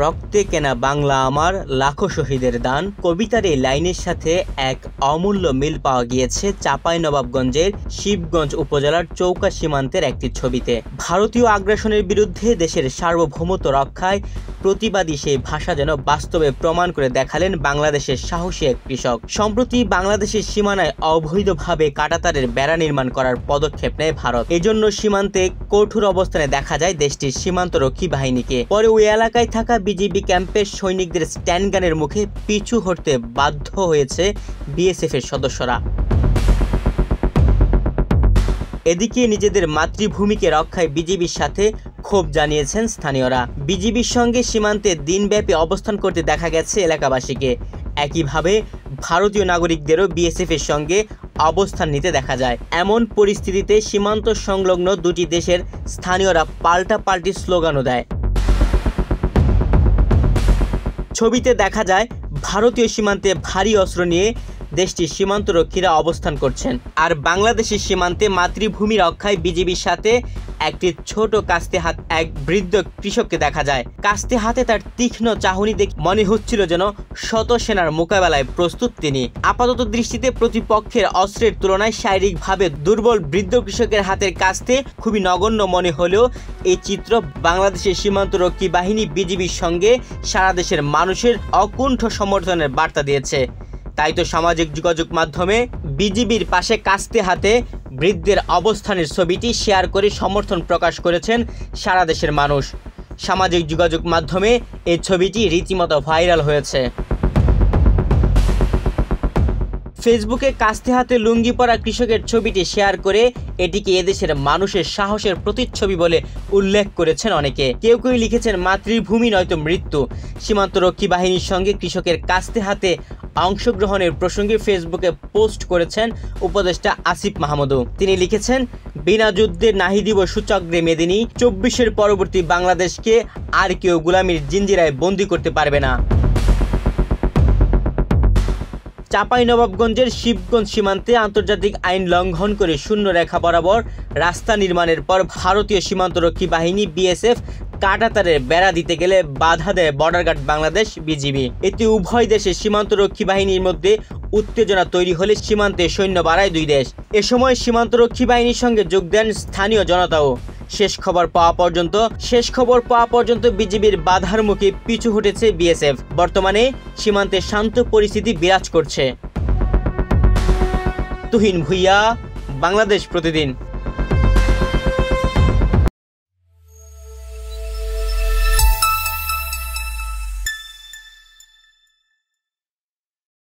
রক্তে কেনা বাংলা আমার, লাখো শহীদের দান কবিতার এই লাইনের সাথে এক অমূল্য মিল পাওয়া গিয়েছে চাঁপাইনবাবগঞ্জের শিবগঞ্জ উপজেলার চৌকা সীমান্তের একটি ছবিতে। ভারতীয় আগ্রাসনের বিরুদ্ধে দেশের সার্বভৌমত্ব রক্ষায় প্রতিবাদী সেই ভাষা যেন বাস্তবে প্রমাণ করে দেখালেন বাংলাদেশের সাহসী এক কৃষক। সম্প্রতি বাংলাদেশের সীমানায় অবৈধভাবে কাঁটাতারের বেড়া নির্মাণ করার পদক্ষেপ নেয় ভারত। এজন্য সীমান্তে কঠোর অবস্থানে দেখা যায় দেশটির সীমান্তরক্ষী বাহিনীকে। পরে ওই এলাকায় থাকা বিজিবি ক্যাম্পের সৈনিকদের স্ট্যান্ডগানের মুখে পিছু হটতে বাধ্য হয়েছে বিএসএফ এর সদস্যরা। এদিকে নিজেদের মাতৃভূমিকে রক্ষায় বিজিবির সাথে ক্ষোভ জানিয়েছেন স্থানীয়রা। বিজিবির সঙ্গে সীমান্তে দিনব্যাপী অবস্থান করতে দেখা গেছে এলাকাবাসীকে। একইভাবে ভারতীয় নাগরিকদেরও বিএসএফ এর সঙ্গে অবস্থান নিতে দেখা যায়। এমন পরিস্থিতিতে সীমান্ত সংলগ্ন দুটি দেশের স্থানীয়রা পাল্টাপাল্টি স্লোগানও দেয়। ছবিতে দেখা যায় ভারতীয় সীমান্তে ভারী অস্ত্র নিয়ে দেশটির সীমান্তরক্ষীরা অবস্থান করছেন, আর বাংলাদেশের সীমান্তে মাতৃভূমি রক্ষায় বিজিবির সাথে একটি ছোট কাস্তে হাত এক বৃদ্ধ কৃষককে দেখা যায়। কাস্তে হাতে তার তীক্ষ্ণ চাহনি দেখে মনে হচ্ছিল যেন শত সেনার মোকাবেলায় প্রস্তুত তিনি। আপাতত দৃষ্টিতে প্রতিপক্ষের অস্ত্রের তুলনায় শারীরিকভাবে দুর্বল বৃদ্ধ কৃষকের হাতের কাস্তে খুবই নগণ্য মনে হলেও এই চিত্র বাংলাদেশের সীমান্তরক্ষী বাহিনী বিজিবির সঙ্গে সারা দেশের মানুষের অকুণ্ঠ সমর্থনের বার্তা দিয়েছে। তাই তো সামাজিক যোগাযোগ মাধ্যমে বিজিবির পাশে কাস্তে হাতে বৃদ্ধের অবস্থানের ছবিটি শেয়ার করে সমর্থন প্রকাশ করেছেন সারা দেশের মানুষ। সামাজিক যোগাযোগ মাধ্যমে এই ছবিটি রীতিমতো ভাইরাল হয়েছে। ফেসবুকে কাস্তে হাতে লুঙ্গি পরা কৃষকের ছবিটি শেয়ার করে এটিকে এদেশের মানুষের সাহসের প্রতিচ্ছবি বলে উল্লেখ করেছেন অনেকে। কেউ কেউ লিখেছেন মাতৃভূমি নয়তো মৃত্যু। সীমান্তরক্ষী বাহিনীর সঙ্গে কৃষকের কাস্তে হাতে অংশগ্রহণের প্রসঙ্গে ফেসবুকে পোস্ট করেছেন উপদেষ্টা আসিফ মাহমুদও। তিনি লিখেছেন, বিনা যুদ্ধে নাহি দিব সূচগ্রে মেদিনী, 24-এর পরবর্তী বাংলাদেশকে আর কেউ গোলামির জিঞ্জিরায় বন্দী করতে পারবে না। চাঁপাইনবাবগঞ্জের শিবগঞ্জ সীমান্তে আন্তর্জাতিক আইন লঙ্ঘন করে শূন্য রেখা বরাবর রাস্তা নির্মাণের পর ভারতীয় সীমান্তরক্ষী বাহিনী বিএসএফ কাঁটাতারের বেড়া দিতে গেলে বাধা দেয় বর্ডার গার্ড বাংলাদেশ বিজিবি। এতে উভয় দেশের সীমান্তরক্ষী বাহিনীর মধ্যে উত্তেজনা তৈরি হলে সীমান্তে সৈন্য বাড়ায় দুই দেশ। এ সময় সীমান্তরক্ষী বাহিনীর সঙ্গে যোগ দেন স্থানীয় জনতাও। শেষ খবর পাওয়া পর্যন্ত বিজিবির বাধার মুখে পিছু হটেছে বিএসএফ। বর্তমানে সীমান্তে শান্ত পরিস্থিতি বিরাজ করছে। তুহিন ভুইয়া, বাংলাদেশ প্রতিদিন।